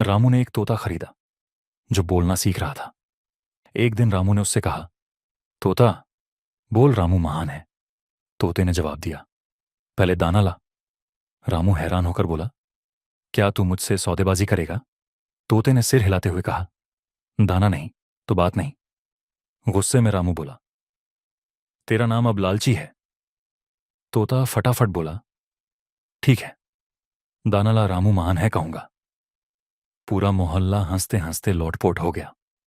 रामू ने एक तोता खरीदा जो बोलना सीख रहा था। एक दिन रामू ने उससे कहा, तोता बोल, रामू महान है। तोते ने जवाब दिया, पहले दाना ला। रामू हैरान होकर बोला, क्या तू मुझसे सौदेबाजी करेगा? तोते ने सिर हिलाते हुए कहा, दाना नहीं तो बात नहीं। गुस्से में रामू बोला, तेरा नाम अब लालची है। तोता फटाफट बोला, ठीक है, दाना ला, रामू महान है कहूंगा। पूरा मोहल्ला हंसते हंसते लोटपोट हो गया।